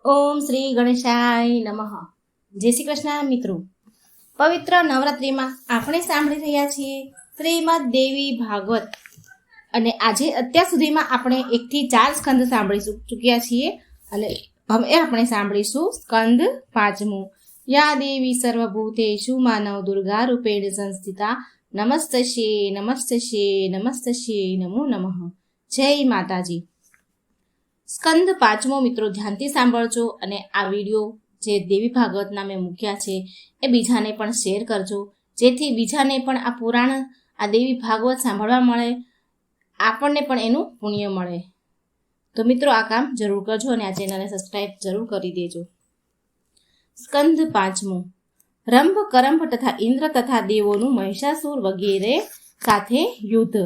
ઓમ શ્રી ગણેશાય નમઃ. જય શ્રી કૃષ્ણ મિત્રો. પવિત્ર નવરાત્રિમાં આપણે સાંભળી રહ્યા છીએ શ્રીમદ દેવી ભાગવત, અને આજે અત્યાર સુધીમાં આપણે 1 થી 4 સ્કંદ સાંભળી ચૂક્યા છીએ, અને હવે આપણે સાંભળીશું સ્કંદ 5મો. યા દેવી સર્વભૂતેષુ માનવ દુર્ગા રૂપેણ સંસ્થિતા નમસ્તસ્યે નમસ્તસ્યે નમસ્તસ્યે નમો નમઃ. જય માતાજી. સ્કંદ 5મો મિત્રો ધ્યાનથી સાંભળજો, અને આ વિડીયો જે દેવી ભાગવતના મેં મૂક્યા છે એ બીજાને પણ શેર કરજો, જેથી બીજાને પણ આ પુરાણ, આ દેવી ભાગવત સાંભળવા મળે, આપણને પણ એનું પુણ્ય મળે. તો મિત્રો આ કામ જરૂર કરજો, અને આ ચેનલને સબસ્ક્રાઈબ જરૂર કરી દેજો. સ્કંદ 5મો. રંભ, કરંભ તથા ઇન્દ્ર તથા દેવોનું મહિષાસુર વગેરે સાથે યુદ્ધ.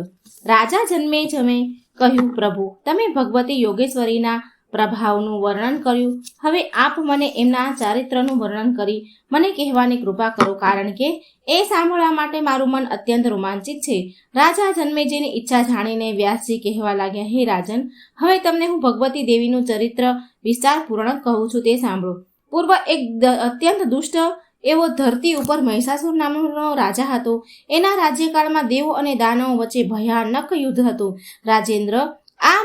રાજા જન્મે જમે કહ્યું, પ્રભુ તમે ભગવતી યોગેશ્વરીના પ્રભાવનું વર્ણન કર્યું, હવે આપ મને એમના ચારિત્રનું વર્ણન કરી મને કહેવાની કૃપા કરો, કારણ કે એ સાંભળવા માટે મારું મન અત્યંત રોમાંચિત છે. રાજા જન્મેજીની ઈચ્છા જાણીને વ્યાસજી કહેવા લાગ્યા, હે રાજન, હવે તમને હું ભગવતી દેવીનું ચરિત્ર વિસ્તારપૂર્વક કહું છું, તે સાંભળો. પૂર્વ એક અત્યંત દુષ્ટ એવો ધરતી ઉપર મહિષાસુર નામનો રાજા હતો. એના રાજ્યકાળમાં દેવો અને દાનવો વચ્ચે ભયાનક યુદ્ધ હતું. રાજેન્દ્ર, આ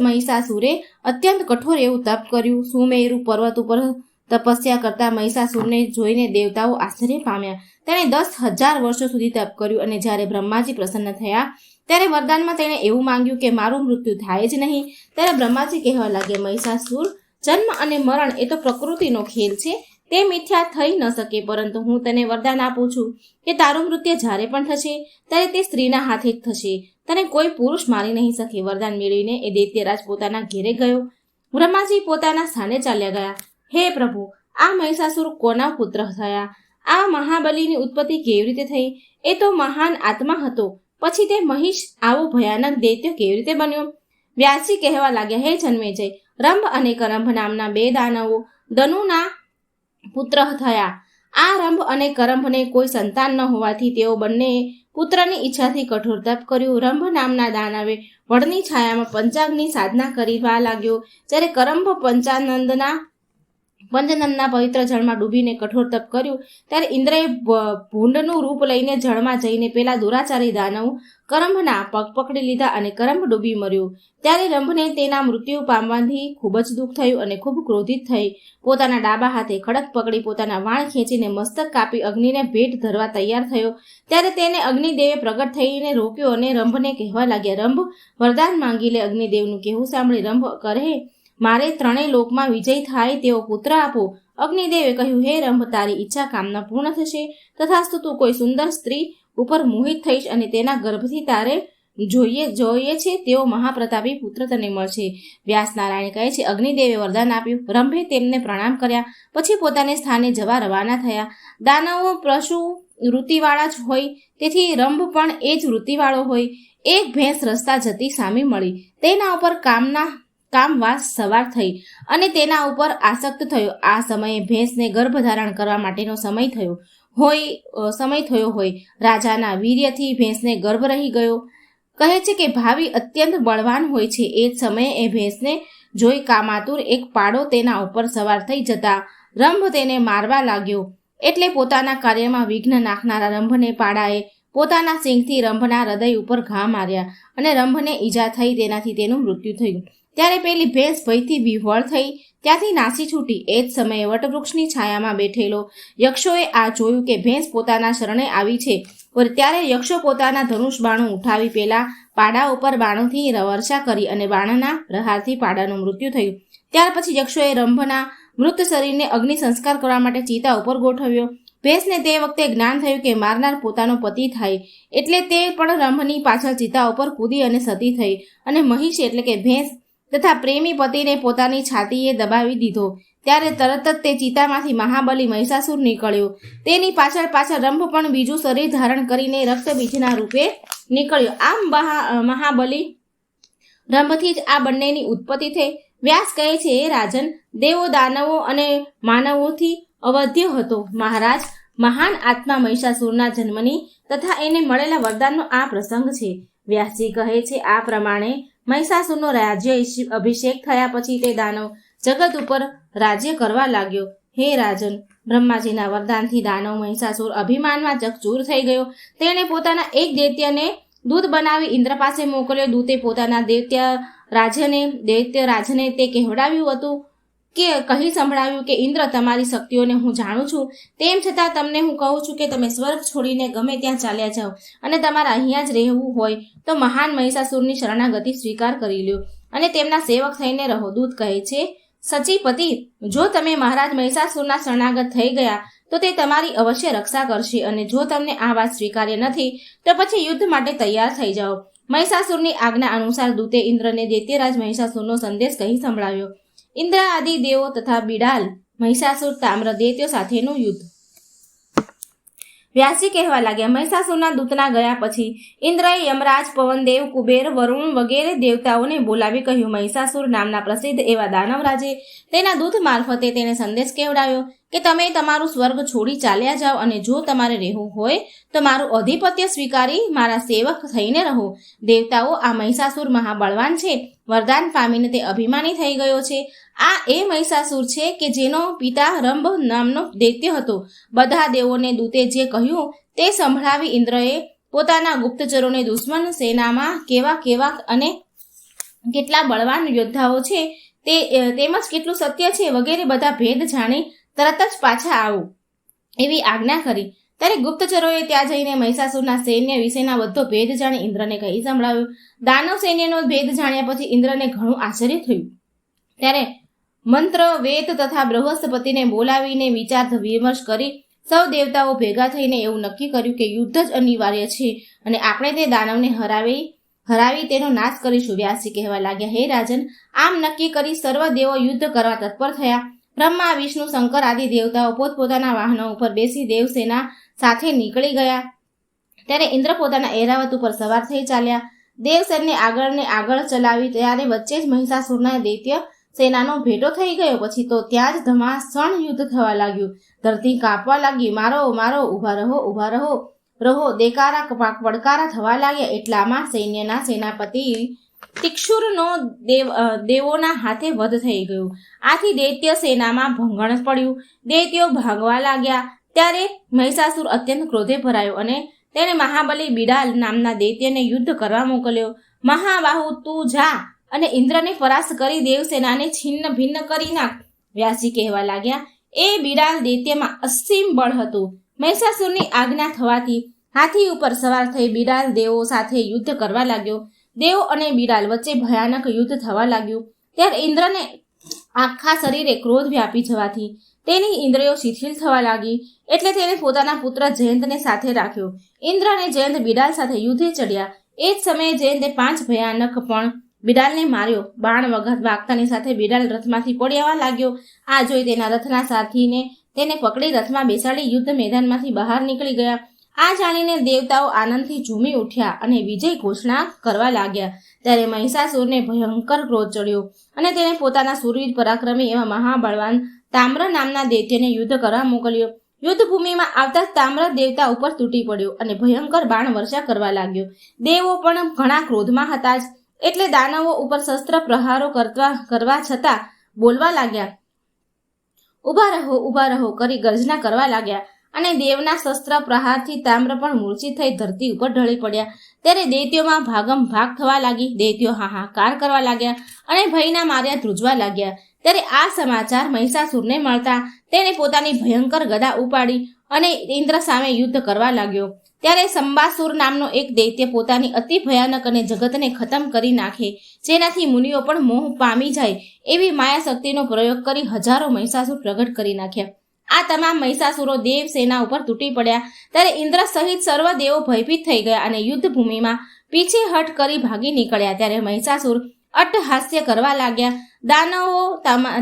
મહિષાસુરે અત્યંત કઠોર એવું તપ કર્યું. સુમેરુ પર્વત ઉપર તપસ્યા કરતા મહિષાસુરને જોઈને દેવતાઓ આશ્ચર્ય પામ્યા. તેણે 10,000 વર્ષો સુધી તપ કર્યું, અને જ્યારે બ્રહ્માજી પ્રસન્ન થયા ત્યારે વરદાનમાં તેણે એવું માંગ્યું કે મારું મૃત્યુ થાય જ નહીં. ત્યારે બ્રહ્માજી કહેવા લાગ્યા, મહિષાસુર, જન્મ અને મરણ એ તો પ્રકૃતિનો ખેલ છે, તે મિથ્યા થઈ ન શકે, પરંતુ હું તને વરદાન આપું છું કે તારું મૃત્યુ જ્યારે પણ થશે ત્યારે તે સ્ત્રીના હાથે જ થશે, તને કોઈ પુરુષ મારી નહીં શકે. વરદાન મેળવીને એ દૈત્યરાજ પોતાના ઘેરે ગયો. બ્રહ્માજી પોતાના સ્થાને ચાલ્યા ગયા. હે પ્રભુ, આ મહિષાસુર કોના પુત્ર થયા? આ મહાબલીની ઉત્પત્તિ કેવી રીતે થઈ? એ તો મહાન આત્મા હતો, પછી તે મહિષ આવો ભયાનક દૈત્ય કેવી રીતે બન્યો? વ્યાસજી કહેવા લાગ્યા, હે જન્મેજય, રંભ અને કરંભ નામના 2 દાનવો દનુના પુત્ર થયા. આ રંભ અને કરંભને કોઈ સંતાન ન હોવાથી તેઓ બંને પુત્રની ઈચ્છાથી કઠોર તપ કર્યું. રંભ નામના દાનવે વડની છાયામાં પંચાગ્નિ સાધના કરવા લાગ્યો, જ્યારે કરંભ પંચાનંદના પવિત્ર જળમાં ડૂબીને કઠોર તપ કર્યું. ત્યારે ઇન્દ્રએ ભૂંડનું રૂપ લઈને જળમાં જઈને પેલા દુરાચારી દાનવ કરંભના પગ પકડી લીધા, અને કરંભ ડૂબી મર્યો. ત્યારે રંભને તેના મૃત્યુ પામવાથી ખૂબ જ દુઃખ થયું, અને ખૂબ ક્રોધિત થઈ પોતાના ડાબા હાથે ખડક પકડી પોતાના વાણ ખેંચીને મસ્તક કાપી અગ્નિને ભેટ ધરવા તૈયાર થયો. ત્યારે તેને અગ્નિદેવે પ્રગટ થઈને રોક્યો, અને રંભને કહેવા લાગ્યા, રંભ, વરદાન માંગી લે. અગ્નિદેવનું કહેવું સાંભળી રંભ કહે, મારે 3 લોકમાં વિજય થાય તેવો પુત્ર આપો. અગ્નિદેવે કહ્યું, હે રંભ, તારી ઈચ્છા કામના પૂર્ણ થશે. તથાસ્તુ, તું કોઈ સુંદર સ્ત્રી ઉપર મોહિત થઈશ, અને તેના ગર્ભથી તારે જોઈએ છે તેવો મહાપ્રતાપી પુત્ર તને મળશે. વ્યાસનારાયણ કહે છે, અગ્નિદેવે વરદાન આપ્યું. રંભે તેમને પ્રણામ કર્યા પછી પોતાને સ્થાને જવા રવાના થયા. દાનવો પશુ વૃત્તિવાળા જ હોય, તેથી રંભ પણ એ જ વૃત્તિવાળો હોય. એક ભેંસ રસ્તા જતી સામે મળી. તેના ઉપર કામવાસ સવાર થઈ અને તેના ઉપર આસક્ત થયો. આ સમયે ભેંસને ગર્ભધારણ કરવા માટેનો સમય થયો હોય. રાજાના વીર્યથી ભેંસને ગર્ભ રહી ગયો. કહે છે કે ભાવિ અત્યંત બળવાન હોય છે. એ જ સમયે એ ભેંસને જોઈ કામાતુર એક પાડો તેના ઉપર સવાર થઈ જતા રંભ તેને મારવા લાગ્યો. એટલે પોતાના કાર્યમાં વિઘ્ન નાખનારા રંભને પાડાએ પોતાના સિંગથી રંભના હૃદય ઉપર ઘા માર્યા, અને રંભને ઈજા થઈ, તેનાથી તેનું મૃત્યુ થયું. ત્યારે પેલી ભેંસ ભયથી વિહ્વળ થઈ ત્યાંથી નાસી છૂટી. એ જ સમયે વટવૃક્ષની છાયામાં બેઠેલો યક્ષોએ આ જોયું કે ભેંસ પોતાના શરણે આવી છે. ત્યારે યક્ષો પોતાના ધનુષ બાણું ઉઠાવી પેલા પાડા ઉપર બાણોથી વર્ષા કરી, અને બાણના પ્રહારથી પાડાનું મૃત્યુ થયું. ત્યાર પછી યક્ષોએ રંભના મૃત શરીરને અગ્નિ સંસ્કાર કરવા માટે ચિતા ઉપર ગોઠવ્યો. ભેંસને તે વખતે જ્ઞાન થયું કે મારનાર પોતાનો પતિ થાય, એટલે તે પણ રંભની પાછળ ચિતા ઉપર કૂદી અને સતી થઈ, અને મહિષ એટલે કે ભેંસ તથા પ્રેમી પતિને પોતાની છાતીએ દબાવી દીધો. ત્યારે તરત જ તે ચિતામાંથી મહાબલી મહિષાસુર નીકળ્યો. તેની પાછળ રંભ પણ બીજું શરીર ધારણ કરીને રક્તબીજના રૂપે નીકળ્યો. આમ મહાબલી રંભથી જ આ બંનેની ઉત્પત્તિ થઈ. વ્યાસ કહે છે, હે રાજન, દેવો દાનવો અને માનવોથી અવધ્ય હતો. મહારાજ, મહાન આત્મા મહિષાસુરના જન્મની તથા એને મળેલા વરદાનનો આ પ્રસંગ છે. વ્યાસજી કહે છે, આ પ્રમાણે મહિષાસુરનો રાજ્ય અભિષેક થયા પછી તે દાનવ જગત ઉપર રાજ્ય કરવા લાગ્યો. હે રાજન, બ્રહ્માજીના વરદાનથી દાનવ મહિષાસુર અભિમાનમાં ચકચૂર થઈ ગયો. તેણે પોતાના એક દૈત્યને દૂત બનાવી ઇન્દ્ર પાસે મોકલ્યો. દૂતે પોતાના દૈત્ય રાજને તે કહેવડાવ્યું હતું કે કહી સંભળાવ્યું કે ઇન્દ્ર, તમારી શક્તિઓને હું જાણું છું, તેમ છતાં તમને હું કહું છું કે તમે સ્વર્ગ છોડીને ગમે ત્યાં ચાલ્યા જાઓ અને તમારે અહીંયા જ રહેવું હોય તો મહાન મહિષાસુરની શરણાગતિ સ્વીકાર કરી લ્યો અને તેમના સેવક થઈને રહો. દૂત કહે છે, સચીપતિ, જો તમે મહારાજ મહિષાસુરના શરણાગત થઈ ગયા તો તે તમારી અવશ્ય રક્ષા કરશે, અને જો તમને આ વાત સ્વીકાર્ય નથી તો પછી યુદ્ધ માટે તૈયાર થઈ જાઓ. મહિષાસુરની આજ્ઞા અનુસાર દૂતે ઇન્દ્રને દૈત્યરાજ મહિષાસુરનો સંદેશ કહી સંભળાવ્યો. ઇન્દ્ર આદિ દેવો તથા બિડાલ મહિષાસુર તામ્ર દૈત્યો સાથેનું યુદ્ધ. વ્યાસજી કહેવા લાગ્યા, મહિષાસુરના દૂતના ગયા પછી ઇન્દ્રએ યમરાજ, પવનદેવ, કુબેર, વરુણ વગેરે દેવતાઓને બોલાવી કહ્યું, મહિષાસુર નામના પ્રસિદ્ધ એવા દાનવરાજે તેના દૂત મારફતે તેને સંદેશ કહેવડાવ્યો કે તમે તમારું સ્વર્ગ છોડી ચાલ્યા જાઓ અને જો તમારે રહેવું હોય તો મારું અધિપત્ય સ્વીકારી મારા સેવક થઈને રહો. દેવતાઓ, આ મહિષાસુર મહાબળવાન છે. વરદાન પામીને તે અભિમાની થઈ ગયો છે. આ એ મહિષાસુર છે કે જેનો પિતા રંભ નામનો દૈત્ય હતો. બધા દેવોને દૂતે જે કહ્યું તે સંભળાવી ઇન્દ્રએ પોતાના ગુપ્તચરોને દુશ્મન સેનામાં કેવા અને કેટલા બળવાન યોદ્ધાઓ છે તેમજ કેટલું સત્ય છે વગેરે બધા ભેદ જાણી તરત જ પાછા આવો એવી આજ્ઞા કરી. ત્યારે ગુપ્તચરોએ ત્યાં જઈને મહિષાસુરના સૈન્ય વિશેના બધો ભેદ જાણી ઇન્દ્રને કહી સંભળાવ્યો. દાનવ સૈન્યનો ભેદ જાણ્યા પછી ઇન્દ્રને ઘણું આશ્ચર્ય થયું. ત્યારે મંત્ર, વેદ તથા બૃહસ્પતિને બોલાવીને વિચાર વિમર્શ કરી સૌ દેવતાઓ ભેગા થઈને એવું નક્કી કર્યું કે યુદ્ધ જ અનિવાર્ય છે અને આપણે તે દાનવને હરાવી તેનો નાશ કરીશું. વ્યાસજી કહેવા લાગ્યા, હે રાજન, આમ નક્કી કરી સર્વ દેવો યુદ્ધ કરવા તત્પર થયા. બ્રહ્મા, વિષ્ણુ, શંકર આદિ દેવતાઓ પોતપોતાના વાહનો ઉપર બેસી દેવસેના સાથે નીકળી ગયા. ત્યારે ઇન્દ્ર પોતાના ઐરાવત ઉપર સવાર થઈ ચાલ્યા. દેવસેનને આગળ ચલાવી ત્યારે વચ્ચે જ મહિષાસુરના દૈત્ય સેનાનો ભેટો થઈ ગયો. પછી તો ત્યાં જ ધમાસણ યુદ્ધ થવા લાગ્યું. ધરતી કાપવા લાગી. મારો મારો, ઊભા રહો દેકારા પડકારા થવા લાગ્યા. એટલામાં સૈન્યના સેનાપતિ તિક્ષુરનો દેવોના હાથે વધ થઈ ગયું. આથી દૈત્ય સેનામાં ભંગણ પડ્યું. દૈત્યો ભાગવા લાગ્યા. ત્યારે મહિષાસુર અત્યંત ક્રોધે ભરાયો અને તેણે મહાબલી બિડાલ નામના દૈત્યને યુદ્ધ કરવા મોકલ્યો. મહાબાહુ, તું જા અને ઇન્દ્રને પરાસ્ત કરી દેવસેનાને છિન્ન ભિન્ન કરી નાખ. વ્યાસજી કહેવા લાગ્યા, એ બિડાલ દૈત્યમાં અસીમ બળ હતું. મહિષાસુરની આજ્ઞા થવાથી હાથી ઉપર સવાર થઈ બિડાલ દેવો સાથે યુદ્ધ કરવા લાગ્યો. દેવો અને બિડાલ વચ્ચે ભયાનક યુદ્ધ થવા લાગ્યું. ત્યારે ઇન્દ્રને આખા શરીરે ક્રોધ વ્યાપી જવાથી તેની ઇન્દ્રિયો શિથિલ થવા લાગી. એટલે તેને પોતાના પુત્ર જયંતને સાથે રાખ્યો. ઇન્દ્ર અને જયંત બિડાલ સાથે યુદ્ધે ચડ્યા. એ જ સમયે જયંતે 5 ભયાનક પણ બિડાલને માર્યો. બાણ વાગતાની સાથે બિડાલ રથમાંથી પડ્યા લાગ્યો. આ જોઈ તેના રથના સાથીને તેને પકડી રથમાં બેસાડી યુદ્ધ મેદાનમાંથી બહાર નીકળી ગયા. આ જાણીને દેવતાઓ આનંદથી ઝૂમી ઉઠ્યા અને વિજય ઘોષણા કરવા લાગ્યા. ત્યારે મહિષાસુરને ભયંકર ક્રોધ ચડ્યો અને તેને પોતાના શૂરવીર પરાક્રમી એવા મહાબળવાન તામ્ર નામના દૈત્યને યુદ્ધ કરવા મોકલ્યો. યુદ્ધ ભૂમિમાં આવતા તામ્ર દેવતા ઉપર તૂટી પડ્યો અને ભયંકર બાણ વર્ષા કરવા લાગ્યો. દેવો પણ ઘણા ક્રોધમાં હતા જ એટલે દાનવો ઉપર શસ્ત્ર પ્રહારો કરવા છતાં બોલવા લાગ્યા, ઊભા રહો કરી ગર્જના કરવા લાગ્યા. અને દેવના શસ્ત્ર પ્રહારથી તામ્ર પણ મૂર્છિત થઈ ધરતી ઉપર ઢળી પડ્યા. ત્યારે દૈત્યોમાં ભાગમ ભાગ થવા લાગી. દૈત્યો હાહાકાર કરવા લાગ્યા અને ભયના માર્યા ધ્રુજવા લાગ્યા. ત્યારે આ સમાચાર મહિષાસુરને મળતા તેને પોતાની ભયંકર ગદા ઉપાડી અને ઇન્દ્ર સામે યુદ્ધ કરવા લાગ્યો. ત્યારે સંબાસુર નામનો એક દૈત્ય પોતાની અતિ ભયાનક અને જગતને ખતમ કરી નાખે, જેનાથી મુનિઓ પણ મોહ પામી જાય એવી માયા શક્તિનો પ્રયોગ કરી હજારો મહિષાસુર પ્રગટ કરી નાખ્યા. આ તમામ મહિષાસુરો દેવ સેના ઉપર તૂટી પડ્યા. ત્યારે ઇન્દ્ર સહિત સર્વ દેવો ભયભીત થઈ ગયા અને યુદ્ધ ભૂમિમાં પીછેહટ કરી ભાગી નીકળ્યા. ત્યારે મહિષાસુર અટ્ટહાસ્ય કરવા લાગ્યા. દાનવો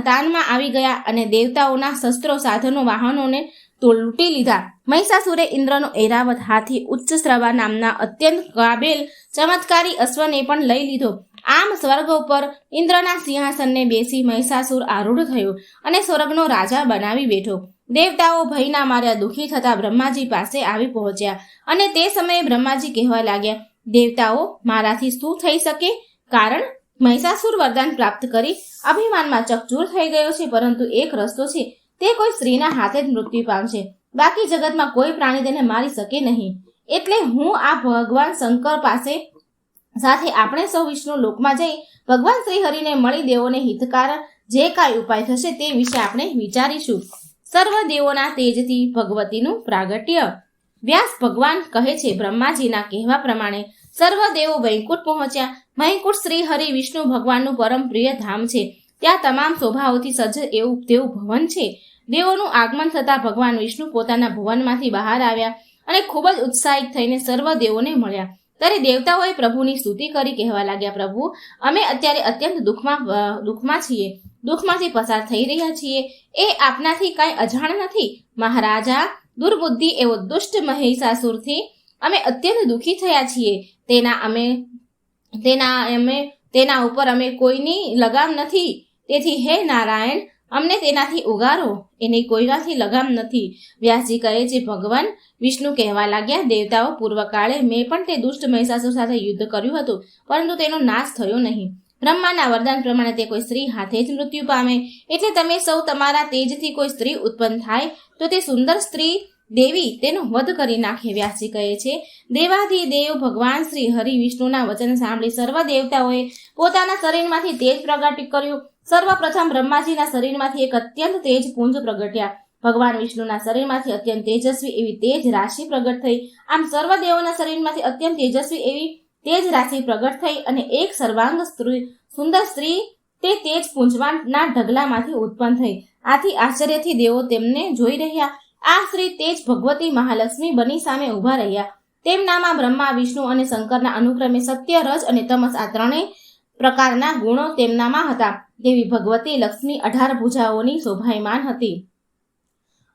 તાનમાં આવી ગયા અને દેવતાઓના શસ્ત્રો, સાધનો, વાહનોને લૂંટી લીધા. મહિષાસુરે ઇન્દ્રનો ઐરાવત હાથી ઉચ્ચશ્રવા નામના અત્યંત કાબેલ ચમત્કારી અશ્વને પણ લઈ લીધો. આમ સ્વર્ગ ઉપર ઇન્દ્રના સિંહાસનને બેસી મહિષાસુર આરૂઢ થયો અને સ્વર્ગનો રાજા બનાવી બેઠો. દેવતાઓ ભયના માર્યા દુઃખી થતા બ્રહ્માજી પાસે આવી પહોંચ્યા અને તે સમયે બ્રહ્માજી કહેવા લાગ્યા, દેવતાઓ, મારાથી શું થઈ શકે? કારણ મહિષાસુર વરદાન પ્રાપ્ત કરી અભિમાનમાં ચકચૂર થઈ ગયો છે, પરંતુ એક રસ્તો છે, તે કોઈ સ્ત્રીના હાથે જ મૃત્યુ પામશે. બાકી જગતમાં કોઈ પ્રાણી તેને મારી શકે નહીં. એટલે હું આ ભગવાન શંકર પાસે સાથે આપણે સૌ વિષ્ણુ લોકમાં જઈ ભગવાન શ્રી હરિને મળી દેવોને હિતકાર જે કાંઈ ઉપાય થશે તે વિશે આપણે વિચારીશું. સર્વ દેવોના તેજથી ભગવતીનું પ્રાગટ્ય. વ્યાસ ભગવાન કહે છે, બ્રહ્માજીના કહેવા પ્રમાણે સર્વ દેવો વૈકુંઠ પહોંચ્યા. વૈકુંઠ શ્રી હરિ વિષ્ણુ ભગવાનનું પરમ પ્રિય ધામ છે. ત્યાં તમામ શોભાઓથી સજ્જ એવું તેવું ભવન છે. દેવોનું આગમન થતાં ભગવાન વિષ્ણુ પોતાના ભુવનમાંથી બહાર આવ્યા અને ખૂબ જ ઉત્સાહિત થઈને સર્વ દેવોને મળ્યા. ત્યારે દેવતાઓએ પ્રભુની સ્તુતિ કરી કહેવા લાગ્યા, પ્રભુ, અમે અત્યારે અત્યંત દુઃખમાં છીએ, દુઃખમાંથી પસાર થઈ રહ્યા છીએ. એ આપનાથી કાંઈ અજાણ નથી. મહારાજા, દુર્બુદ્ધિ એવો દુષ્ટ મહિષાસુરથી અમે અત્યંત દુઃખી થયા છીએ. તેના ઉપર અમે કોઈની લગામ નથી. તેથી હે નારાયણ, અમને તેનાથી ઉગારો. એની કોઈનાથી લગામ નથી. વ્યાસજી કહે છે, ભગવાન વિષ્ણુ કહેવા લાગ્યા, દેવતાઓ, પૂર્વકાળે મેં પણ તે દુષ્ટ મહિષાસુર સાથે યુદ્ધ કર્યું હતું, પરંતુ તેનો નાશ થયો નહીં. બ્રહ્માના વરદાન પ્રમાણે તે કોઈ સ્ત્રી હાથે જ મૃત્યુ પામે. એટલે તમે સૌ તમારા તેજથી કોઈ સ્ત્રી ઉત્પન્ન થાય તો તે સુંદર સ્ત્રી દેવી તેનો વધ કરી નાખે. વ્યાસજી કહે છે, દેવાધિદેવ ભગવાન શ્રી હરિ વિષ્ણુના વચન સાંભળી સર્વ દેવતાઓએ પોતાના શરીરમાંથી તેજ પ્રગટ કર્યું. સર્વપ્રથમ બ્રહ્માજીના શરીરમાંથી એક અત્યંત તેજ પુંજ પ્રગટ્યા. ભગવાન વિષ્ણુના શરીરમાંથી અત્યંત તેજસ્વી એવી તેજ રાશિ પ્રગટ થઈ. આમ સર્વ દેવોના શરીરમાંથી અત્યંત તેજસ્વી એવી તેજ રાશિ પ્રગટ થઈ અને એક સર્વાંગ સુંદર સ્ત્રી તે તેજ પુંજવાના ઢગલામાંથી ઉત્પન્ન થઈ. આથી આશ્ચર્યથી દેવો તેમને જોઈ રહ્યા. આ સ્ત્રી તેજ ભગવતી મહાલક્ષ્મી બની સામે ઊભા રહ્યા. તેમનામાં બ્રહ્મા, વિષ્ણુ અને શંકરના અનુક્રમે સત્ય, રજ અને તમસ આ ત્રણેય પ્રકારના ગુણો તેમનામાં હતા. દેવી ભગવતી લક્ષ્મી 18 ભુજાઓની શોભાયમાન હતી.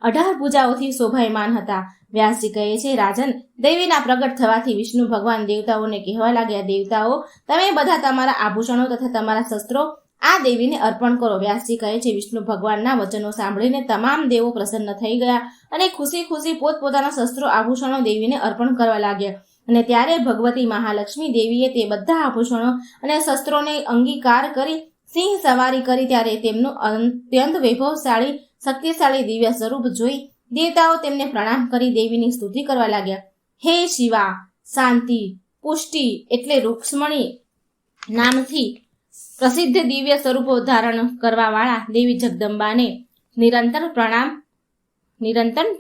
18 ભુજાઓથી શોભાયમાન હતા. વ્યાસજી કહે છે, રાજન, દેવીના પ્રગટ થવાથી વિષ્ણુ ભગવાન દેવતાઓને કહેવા લાગ્યા, દેવતાઓ, તમે બધા તમારા આભૂષણો તથા તમારા શસ્ત્રો આ દેવીને અર્પણ કરો. વ્યાસજી કહે છે, વિષ્ણુ ભગવાનના વચનો સાંભળીને તમામ દેવો પ્રસન્ન થઈ ગયા અને ખુશી ખુશી પોતપોતાના શસ્ત્રો આભૂષણો દેવીને અર્પણ કરવા લાગ્યા. અને ત્યારે ભગવતી મહાલક્ષ્મી દેવીએ તે બધા આભૂષણો અને શસ્ત્રોને અંગીકાર કરી સિંહ સવારી કરી. ત્યારે તેમનું અત્યંત વૈભવશાળી શક્તિશાળી દિવ્ય સ્વરૂપ જોઈ દેવતાઓ તેમને પ્રણામ કરી દેવીની સ્તુતિ કરવા લાગ્યા. હે શિવા, શાંતિ, પુષ્ટિ એટલે રૂક્ષ્મણી નામથી પ્રસિદ્ધ દિવ્ય સ્વરૂપો ધારણ કરવા વાળા દેવી જગદંબાને નિરંતર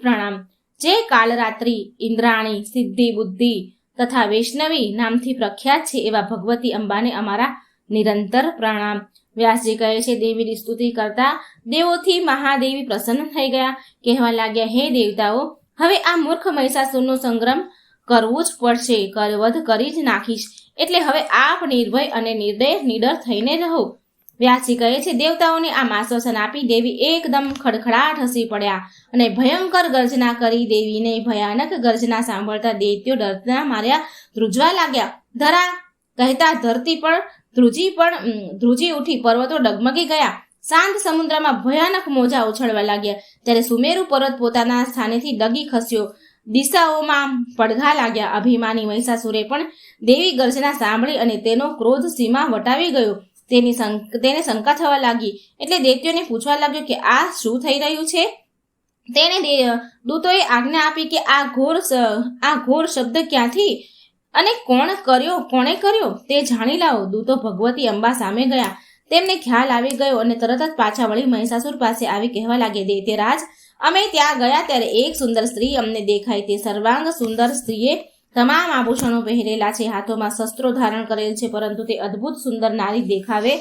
પ્રણામ. જે કાલરાત્રિ, ઇન્દ્રાણી, સિદ્ધિ, બુદ્ધિ તથા વૈષ્ણવી નામથી પ્રખ્યાત છે એવા ભગવતી અંબાને અમારા નિરંતર પ્રણામ. વ્યાસજી કહે છે, દેવીની સ્તુતિ કરતા દેવોથી મહાદેવી પ્રસન્ન થઈ ગયા. કહેવા લાગ્યા, હે દેવતાઓ, હવે આ મૂર્ખ મહિષાસુરનો સંગ્રામ કરવું જ પડશે. વધ કરી જ નાખીશ. એટલે હવે આપ નિર્ભય અને નિડર થઈને રહો. વ્યાસજી કહે છે, દેવતાઓને આમ આશ્વાસન આપી દેવી એકદમ ખડખડાટ હસી પડ્યા અને ભયંકર ગર્જના કરી. દેવીને ભયાનક ગર્જના સાંભળતા દૈત્યો ડરના માર્યા ધ્રુજવા લાગ્યા. ધરા કહેતા ધરતી પણ ધ્રુજી ઉઠી, પર્વતો ડગમગી ગયા. શાંત સમુદ્રમાં ભયાનક મોજા ઉછળવા લાગ્યા. ત્યારે સુમેરુ પર્વત પોતાના સ્થાનેથી ડગી ખસ્યો. દિશાઓમાં પડઘા લાગ્યા. અભિમાની મહિષાસુરે પણ દેવી ગર્જના સાંભળી અને તેનો ક્રોધ સીમા વટાવી ગયો. તેને શંકા થવા લાગી. એટલે દૈત્યોને પૂછવા લાગ્યો કે આ શું થઈ રહ્યું છે. તેને દૂતોએ આજ્ઞા આપી કે આ ઘોર શબ્દ ક્યાંથી અને કોણે કર્યો તે જાણી લાવો. દૂતો ભગવતી અંબા સામે ગયા. તેમને ખ્યાલ આવી ગયો અને તરત જ પાછા વળી મહિષાસુર પાસે આવી કહેવા લાગે, દૈત્યરાજ, અમે ત્યાં ગયા ત્યારે એક સુંદર સ્ત્રી અમને દેખાઈ. તે સર્વાંગ સુંદર સ્ત્રીએ તમામ આભૂષણો પહેરેલા છે, હાથોમાં શસ્ત્રો ધારણ કરેલ છે, પરંતુ તે અદ્ભુત સુંદર નારી દેખાવે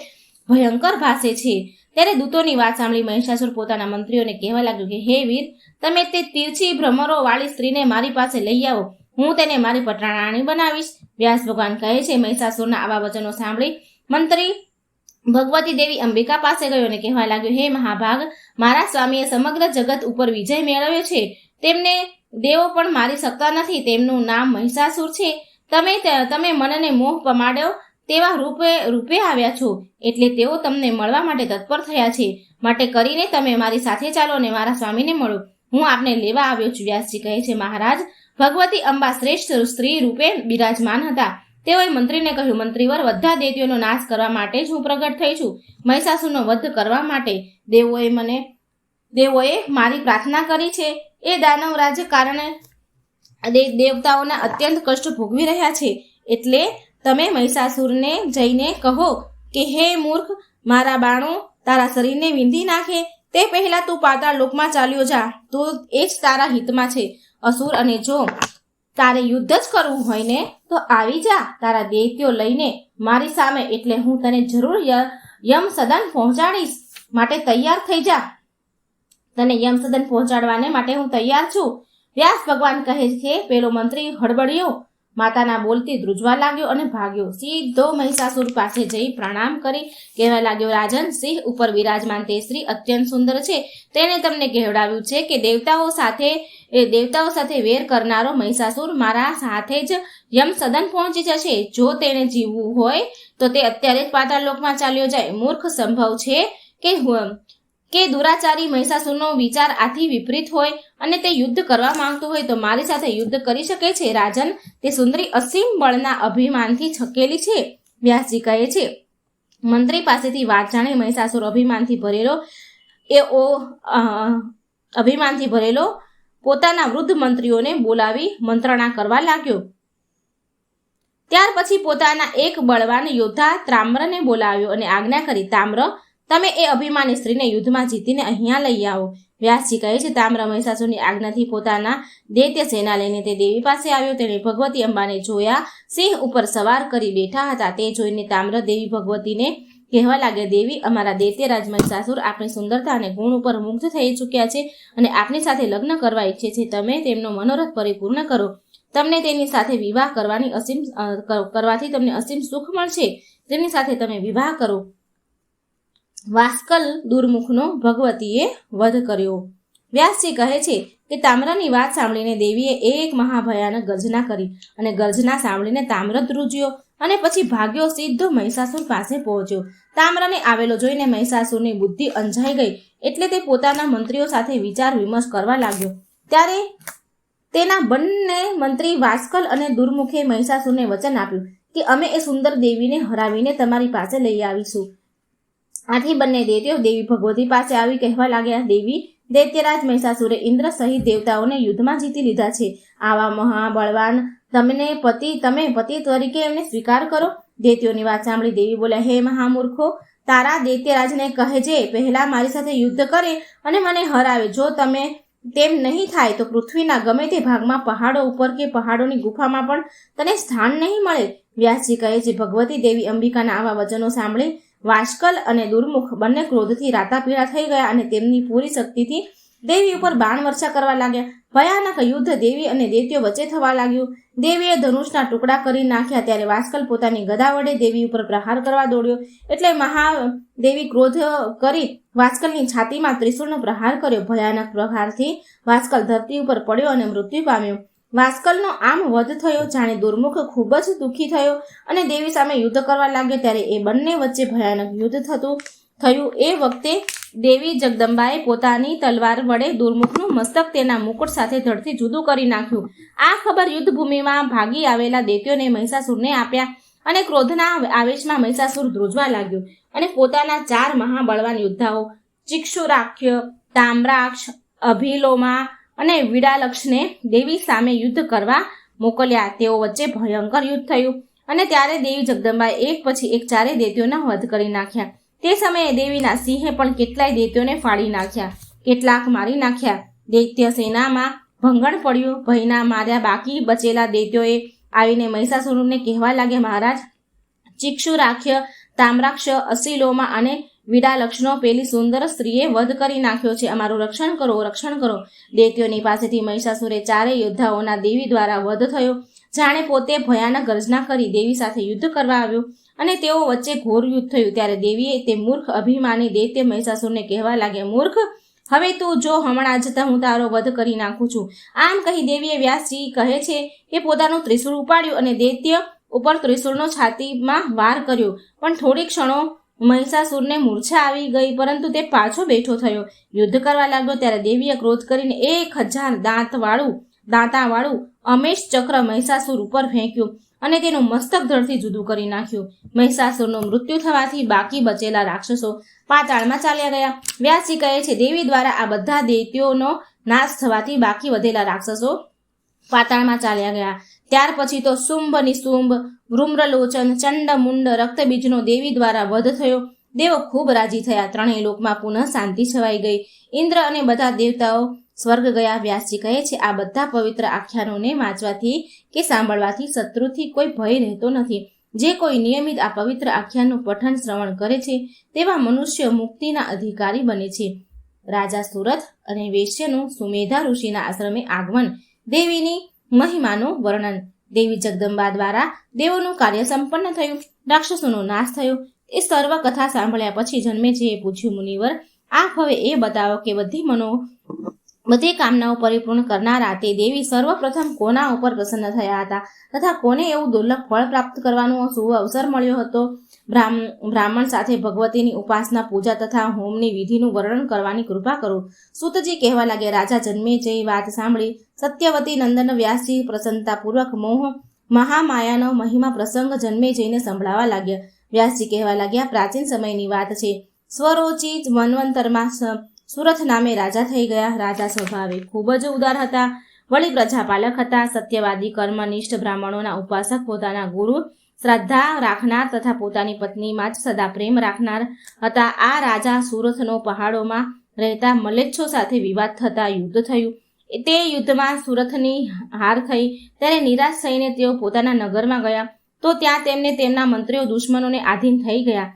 ભયંકર ભાસે છે. ત્યારે દૂતોની વાત સાંભળી મહિષાસુર પોતાના મંત્રીઓને કહેવા લાગ્યો કે હે વીર, તમે તે તીરછી ભ્રમરો વાળી સ્ત્રીને મારી પાસે લઈ આવો. હું તેને મારી પટરાણી બનાવીશ. વ્યાસ ભગવાન કહે છે, મહિષાસુરના આવા વચનો સાંભળી મંત્રી ભગવતી દેવી અંબિકા પાસે ગયો અને કહેવા લાગ્યો, હે મહાભાગ, મારા સ્વામીએ સમગ્ર જગત ઉપર વિજય મેળવ્યો છે. તેમને દેવો પણ મારી શકતા નથી. તેમનું નામ મહિષાસુર છે. તમે મનને મોહ પમાડ્યો તેવા રૂપે આવ્યા છો. એટલે તેઓ તમને મળવા માટે તત્પર થયા છે. માટે કરીને તમે મારી સાથે ચાલો અને મારા સ્વામીને મળો. હું આપને લેવા આવ્યો છું. વ્યાસજી કહે છે, મહારાજ, ભગવતી અંબા શ્રેષ્ઠ સ્ત્રી રૂપે બિરાજમાન હતા. તેઓએ મંત્રીને કહ્યું, મંત્રીવર, બધા દૈત્યોનો નાશ કરવા માટે જ હું પ્રગટ થઈ છું. મહિષાસુરનો વધ કરવા માટે દેવોએ મારી પ્રાર્થના કરી છે. એ દાનવરાજ કારણે દેવતાઓના અત્યંત કષ્ટ ભોગવી રહ્યા છે. એટલે તમે મહિષાસુરને જઈને કહો કે હે મૂર્ખ, મારા બાણો તારા શરીરને વીંધી નાખે તે પહેલા તું પાતાળ લોકમાં ચાલ્યો જા. તો એ જ તારા હિતમાં છે. અસુર, અને જો તારે યુદ્ધ જ કરવું હોય ને તો આવી જા તારા દૈત્યો લઈને મારી સામે, એટલે હું તને જરૂર યમ સદન પહોંચાડીશ. માટે તૈયાર થઈ જા. તને યમ સદન પહોંચાડવાને માટે હું તૈયાર છું. વ્યાસ ભગવાન કહે છે, પેલો મંત્રી હળબડ્યો, માતાના બોલતી ધ્રુજવા લાગ્યો અને ભાગ્યો. સીધો મહિષાસુર પાસે જઈ પ્રણામ કરી કહેવા લાગ્યો, રાજન, સિંહ ઉપર વિરાજમાન તે સ્ત્રી અત્યંત સુંદર છે. તેણે તમને કહેવડાવ્યું છે કે દેવતાઓ સાથે વેર કરનારો મહિષાસુર મારા સાથે જ યમ સદન પહોંચી જશે. જો તેણે જીવવું હોય તો તે અત્યારે જ પાતાળ લોકમાં ચાલ્યો જાય. મૂર્ખ, સંભવ છે કે દુરાચારી મહિષાસુરનો વિચાર આથી વિપરીત હોય અને તે યુદ્ધ કરવા માંગતો હોય તો મારી સાથે યુદ્ધ કરી શકે છે. રાજન, તે સુંદરી અસીમ બળના અભિમાનથી છકેલી છે. વ્યાસજી કહે છે, મંત્રી પાસેથી વાત જાણી મહિષાસુર અભિમાનથી ભરેલો પોતાના વૃદ્ધ મંત્રીઓને બોલાવી મંત્રણા કરવા લાગ્યો. ત્યાર પછી પોતાના એક બળવાન યોદ્ધા તામ્રને બોલાવ્યો અને આજ્ઞા કરી, તામ્ર, તમે એ અભિમાની સ્ત્રીને યુદ્ધમાં જીતીને અહીંયા લઈ આવો. વ્યાસજી કહે છે, તામ્ર મહિષાસુરની આજ્ઞાથી પોતાના દૈત્ય સેના લઈને તે દેવી પાસે આવ્યો. તેણે ભગવતી અંબાને જોયા, સિંહ ઉપર સવાર કરી બેઠા હતા. તે જોઈને તામ્ર દેવી ભગવતીને કહેવા લાગ્યા, દેવી, અમારા દૈત્યરાજ મહિષાસુર આપણી સુંદરતા અને ગુણ ઉપર મુગ્ધ થઈ ચૂક્યા છે અને આપની સાથે લગ્ન કરવા ઈચ્છે છે. તમે તેમનો મનોરથ પરિપૂર્ણ કરો. તમને તેની સાથે વિવાહ કરવાથી તમને અસીમ સુખ મળશે. તેની સાથે તમે વિવાહ કરો. વાસ્કલ દુર્મુખનો ભગવતીએ વધ કર્યો. વ્યાસજી કહે છે કે તામ્રની વાત સાંભળીને દેવીએ એક મહાભયાનક ગર્જના કરી અને ગર્જના સાંભળીને તામ્ર ધ્રુજ્યો અને પછી ભાગ્યો સીધો મહિષાસુર પાસે પહોંચ્યો. તામ્રને આવેલો જોઈને મહિષાસુરની બુદ્ધિ અંજાઈ ગઈ. એટલે તે પોતાના મંત્રીઓ સાથે વિચાર વિમર્શ કરવા લાગ્યો. ત્યારે તેના બંને મંત્રી વાસ્કલ અને દુર્મુખે મહિષાસુરને વચન આપ્યું કે અમે એ સુંદર દેવીને હરાવીને તમારી પાસે લઈ આવીશું. આથી બંને દૈત્યો દેવી ભગવતી પાસે આવી કહેવા લાગ્યા, દેવી, દૈત્યરાજ મહિષાસુરે ઇન્દ્ર સહિત દેવતાઓને યુદ્ધમાં જીતી લીધા છે. આવા મહાબળવાન તમે પતિ તરીકે એમને સ્વીકાર કરો. દૈત્યોની વાત સાંભળી દેવી બોલ્યા, હે મહામૂર્ખો, તારા દૈત્યરાજને કહેજે પહેલા મારી સાથે યુદ્ધ કરે અને મને હરાવે. જો તેમ નહીં થાય તો પૃથ્વીના ગમે તે ભાગમાં, પહાડો ઉપર કે પહાડોની ગુફામાં પણ તને સ્થાન નહીં મળે. વ્યાસજી કહે છે, ભગવતી દેવી અંબિકાના આવા વચનો સાંભળી વાસ્કલ અને દુર્મુખ બંને ક્રોધથી રાતાપીળા થઈ ગયા અને તેમની પૂરી શક્તિથી દેવી ઉપર બાણ વર્ષા કરવા લાગ્યા. ભયાનક યુદ્ધ દેવી અને દૈત્યો વચ્ચે થવા લાગ્યું. દેવીએ ધનુષના ટુકડા કરી નાખ્યા. ત્યારે વાસ્કલ પોતાની ગદા વડે દેવી ઉપર પ્રહાર કરવા દોડ્યો. એટલે મહાદેવી ક્રોધ કરી વાસ્કલની છાતીમાં ત્રિશૂળનો પ્રહાર કર્યો. ભયાનક પ્રહારથી વાસ્કલ ધરતી ઉપર પડ્યો અને મૃત્યુ પામ્યો. વાસ્કલનો આમ વધ થયો જાણે દુર્મુખ ખૂબ જ દુઃખી થયો અને દેવી સામે યુદ્ધ કરવા લાગ્યો. ત્યારે એ બંને વચ્ચે ભયાનક યુદ્ધ થયું. એ વખતે દેવી જગદંબાએ પોતાની તલવાર વડે દુર્મુખનું મસ્તક તેના મુકુટ સાથે ધડથી જુદું કરી નાખ્યું. આ ખબર યુદ્ધભૂમિમાં ભાગી આવેલા દૈત્યોને મહિષાસુરને આપ્યા અને ક્રોધના આવેશમાં મહિષાસુર ધ્રુજવા લાગ્યો અને પોતાના 4 મહાબળવાન યોદ્ધાઓ ચિક્ષુરાખ્ય, તામ્રાક્ષ, અભિલોમા અને વિડાલક્ષને દેવી સામે યુદ્ધ કરવા મોકલ્યા. તેઓ વચ્ચે ભયંકર યુદ્ધ થયું અને ત્યારે દેવી જગદંબાએ એક પછી એક 4 દૈત્યોના વધ કરી નાખ્યા. તે સમયે દેવીના સિંહે પણ કેટલાય દૈત્યોને ફાડી નાખ્યા, કેટલાક મારી નાખ્યા. દૈત્ય સેનામાં ભંગણ પડ્યું. ભયના માર્યા બાકી બચેલા દૈત્યોએ આવીને મહિષાસુરને કહેવા લાગ્યા, મહારાજ, ચિક્ષુરાખ્ય, તામ્રાક્ષ, અસીલોમા અને વિડાલક્ષનો પેલી સુંદર સ્ત્રીએ વધ કરી નાખ્યો છે. અમારું રક્ષણ કરો, રક્ષણ કરો. દૈત્યોની પાસેથી મહિષાસુરે 4 યોદ્ધાઓના દેવી દ્વારા વધ થયો. જાણે પોતે ભયાનક ગર્જના કરી દેવી સાથે યુદ્ધ કરવા આવ્યો અને તેઓ વચ્ચે ઘોર યુદ્ધ થયું. ત્યારે દેવીએ તે મૂર્ખ અભિમાની દૈત્ય મહિષાસુરને કહેવા લાગ્યા, મૂર્ખ, હવે તું જો હમણાં જ હું તારો વધ કરી નાખું છું. આમ કહી દેવીએ વ્યાસજી કહે છે કે પોતાનું ત્રિશૂળ ઉપાડ્યું અને દૈત્ય ઉપર ત્રિશૂળનો છાતીમાં વાર કર્યો. પણ થોડી ક્ષણો મહિષાસુરને મૂર્છા આવી ગઈ, પરંતુ તે પાછો બેઠો થયો. યુદ્ધ કરવા લાગ્યો ત્યારે દેવીએ ક્રોધ કરીને 1000 દાંતાવાળું અમેશ ચક્ર મહિષાસુર ઉપર ફેંક્યું અને તેનું મસ્તક ધડથી જુદું કરી નાખ્યું. મહિષાસુરનું મૃત્યુ થવાથી બાકી બચેલા રાક્ષસો પાતાળમાં ચાલ્યા ગયા. વ્યાસજી કહે છે, દેવી દ્વારા આ બધા દૈત્યોનો નાશ થવાથી બાકી વધેલા રાક્ષસો પાતાળમાં ચાલ્યા ગયા. ત્યાર પછી તો શુંભ નિશુંભ, વૃમ્રલોચન, ચંડ મુંડ, રક્તબીજનો દેવી દ્વારા વધ થયો. દેવો ખૂબ રાજી થયા. ત્રણેય લોકમાં પુનઃ શાંતિ છવાઈ ગઈ. ઇન્દ્ર અને બધા દેવતાઓ સ્વર્ગ ગયા. વ્યાસજી કહે છે, આ બધા પવિત્ર આખ્યાનોને વાંચવાથી કે સાંભળવાથી શત્રુથી કોઈ ભય રહેતો નથી. જે કોઈ નિયમિત આ પવિત્ર આખ્યાનનું પઠન શ્રવણ કરે છે તેવા મનુષ્ય મુક્તિના અધિકારી બને છે. રાજા સુરથ અને વેશ્યનું સુમેધા ઋષિના આશ્રમે આગમન. દેવીની મહિમાનું વર્ણન. દેવી જગદંબા દ્વારા દેવોનું કાર્ય સંપન્ન થયું. રાક્ષસોનો નાશ થયો. એ સર્વ કથા સાંભળ્યા પછી જન્મેજયે પૂછ્યું, મુનિવર, આપ હવે એ બતાવો કે બધી કામનાઓ પરિપૂર્ણ કરનારા તે દેવી સર્વપ્રથમ કોના ઉપર પ્રસન્ન થયા હતા તથા કોને એવું દુર્લભ ફળ પ્રાપ્ત કરવાનો શુભ અવસર મળ્યો હતો? બ્રાહ્મણ સાથે ભગવતીની ઉપાસના, પૂજા તથા હોમની વિધિનું વર્ણન કરવાની કૃપા કરો. સૂતજી કહેવા લાગ્યા, રાજા જન્મેજય વાત સાંભળી સત્યવતી નંદન વ્યાસજી પ્રસન્નતાપૂર્વક મહામાયાનો મહિમા પ્રસંગ જન્મેજયને સંભળાવા લાગ્યા. વ્યાસજી કહેવા લાગ્યા, પ્રાચીન સમયની વાત છે. સ્વરોચિ મન્વંતરમાં સુરથ નામે રાજા થઈ ગયા. રાજા સ્વભાવે ખૂબ જ ઉદાર હતા. વળી પ્રજાપાલક હતા. સત્યવાદી, કર્મનિષ્ઠ, બ્રાહ્મણોના ઉપાસક, પોતાના ગુરુ શ્રદ્ધા રાખનાર તથા પોતાની પત્નીમાં જ સદા પ્રેમ રાખનાર હતા. આ રાજા સુરથનો પહાડોમાં રહેતા મલેચ્છો સાથે વિવાદ થતા યુદ્ધ થયું. તે યુદ્ધમાં સુરથની હાર થઈ. ત્યારે નિરાશ થઈને તેઓ પોતાના નગરમાં ગયા તો ત્યાં તેમને તેમના મંત્રીઓ દુશ્મનોને આધીન થઈ ગયા.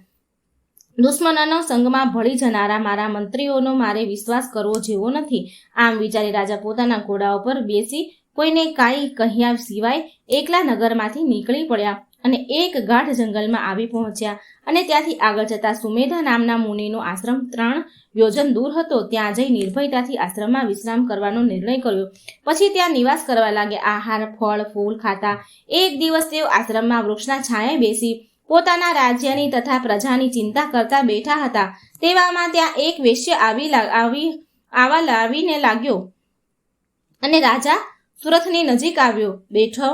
દુશ્મનોનો સંગમાં ભળી જનારા મારા મંત્રીઓનો મારે વિશ્વાસ કરવો જેવો નથી. આમ વિચારી રાજા પોતાના ઘોડા ઉપર બેસી કોઈને કાંઈ કહ્યા સિવાય એકલા નગરમાંથી નીકળી પડ્યા અને એક ગાઢ જંગલમાં આવી પહોંચ્યા. અને ત્યાંથી આગળ જતા સુમેધા નામના મુનિનો આશ્રમ 3 યોજન દૂર હતો. ત્યાં જઈ નિર્ભયતાથી આશ્રમમાં વિશ્રામ કરવાનો નિર્ણય કર્યો. પછી ત્યાં નિવાસ કરવા લાગ્યા. આહાર, ફળ, ફૂલ ખાતા. એક દિવસ તેઓ આશ્રમમાં વૃક્ષના છાંયે બેસી પોતાના રાજ્યની તથા પ્રજાની ચિંતા કરતા બેઠા હતા. તેવામાં ત્યાં એક વેશ્ય આવા લાવીને લાગ્યો અને રાજા સુરથની નજીક આવ્યો બેઠો.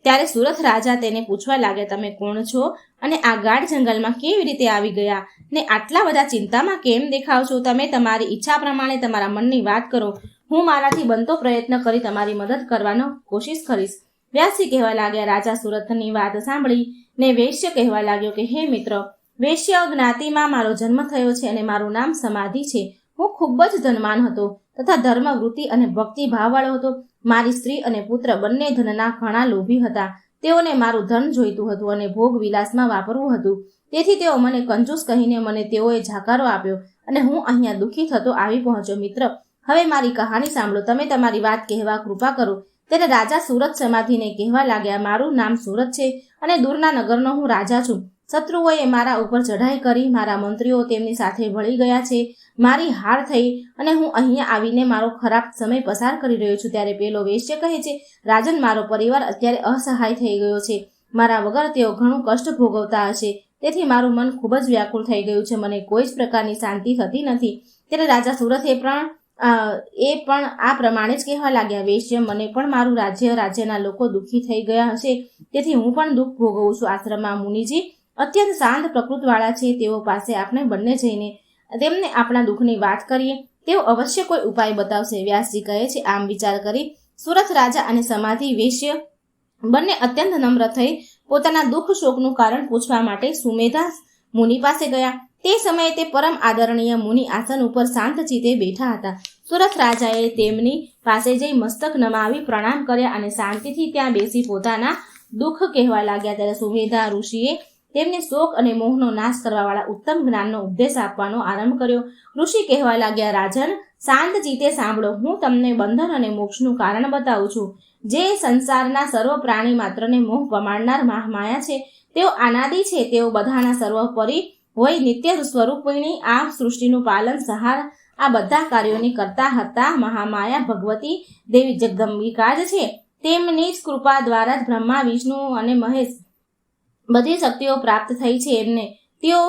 ત્યારે સુરથ રાજા તેને પૂછવા લાગ્યા, તમે કોણ છો અને આ ગાઢ જંગલમાં કેવી રીતે આવી ગયા ને આટલા બધા ચિંતામાં કેમ દેખાવ છો? તમે તમારી ઈચ્છા પ્રમાણે તમારા મનની વાત કરો. હું મારાથી બનતો પ્રયત્ન કરી તમારી મદદ કરવાનો કોશિશ કરીશ. વ્યાસજી કહેવા લાગ્યા, રાજા સુરથની વાત સાંભળી ને વેશ્ય કહેવા લાગ્યો કે હે મિત્ર, વેશ્ય જ્ઞાતિમાં મારો જન્મ થયો છે અને મારું નામ સમાધિ છે. હું ખૂબ જ ધનવાન હતો તથા ધર્મ, વૃત્તિ અને ભક્તિ ભાવવાળો હતો. મારી સ્ત્રી અને પુત્ર બંને ધનના ઘણા લોભી હતા. તેઓને મારું ધન જોઈતું હતું અને ભોગ વિલાસમાં વાપરવું હતું. તેથી તેઓ મને કંજૂસ કહીને મને તેઓએ જાકારો આપ્યો અને હું અહીંયા દુઃખી થતો આવી પહોંચ્યો. મિત્ર, હવે મારી કહાણી સાંભળો. તમે તમારી વાત કહેવા કૃપા કરો. ત્યારે રાજા સુરત સમાધિને કહેવા લાગ્યા, મારું નામ સુરત છે અને દૂરના નગરનો હું રાજા છું. શત્રુઓએ મારા ઉપર ચઢાઈ કરી. મારા મંત્રીઓ તેમની સાથે ભળી ગયા છે. મારી હાર થઈ અને હું અહીંયા આવીને મારો ખરાબ સમય પસાર કરી રહ્યો છું. ત્યારે પેલો વેશ્ય કહે છે, રાજન, મારો પરિવાર અત્યારે અસહાય થઈ ગયો છે. મારા વગર તેઓ ઘણું કષ્ટ ભોગવતા હશે. તેથી મારું મન ખૂબ જ વ્યાકુળ થઈ ગયું છે. મને કોઈ જ પ્રકારની શાંતિ થતી નથી. ત્યારે રાજા સુરથે પણ આ પ્રમાણે જ કહેવા લાગ્યા, વેશ્ય, મને પણ મારું રાજ્યના લોકો દુઃખી થઈ ગયા હશે. તેથી હું પણ દુઃખ ભોગવું છું. આશ્રમમાં મુનિજી અત્યંત શાંત પ્રકૃતિવાળા છે. તેઓ પાસે આપણે બંને જઈને તેમને આપણા દુઃખની વાત કરીએ. તેઓ અવશ્ય કોઈ ઉપાય બતાવશે. વ્યાસજી કહે છે, આમ વિચાર કરી સુરથ રાજા અને સમાધિ વેશ્ય બંને અત્યંત નમ્ર થઈ પોતાના દુઃખ શોકનું કારણ પૂછવા માટે સુમેધા મુનિ પાસે ગયા. તે સમયે તે પરમ આદરણીય મુનિ આસન ઉપર શાંત ચિત્તે બેઠા હતા. સુરથ રાજાએ તેમની પાસે જઈ મસ્તક નમાવી પ્રણામ કર્યા અને શાંતિથી ત્યાં બેસી પોતાના દુઃખ કહેવા લાગ્યા. ત્યારે સુમેધા ઋષિએ તેમને શોક અને મોહનો નાશ કરવાવાળા ઉત્તમ જ્ઞાનનો ઉપદેશ આપવાનો આરંભ કર્યો. ઋષિ કહેવા લાગ્યા, રાજન, શાંત ચિત્તે સાંભળો. હું તમને બંધન અને મોક્ષનું કારણ બતાવું છું. જે સંસારના સર્વ પ્રાણી માત્રને મોહ પમાડનાર મહામાયા છે, તેઓ અનાદિ છે. તેઓ બધાના સર્વોપરી હોય નિત્ય સ્વરૂપિણી આ સૃષ્ટિનું પાલન સહાર આ બધા કાર્યોની કરતા હતા મહામાયા ભગવતી દેવી જગદંબિકા જ છે. તેમની જ કૃપા દ્વારા જ બ્રહ્મા, વિષ્ણુ અને મહેશ બધી શક્તિઓ પ્રાપ્ત થઈ છે. એમને તેઓ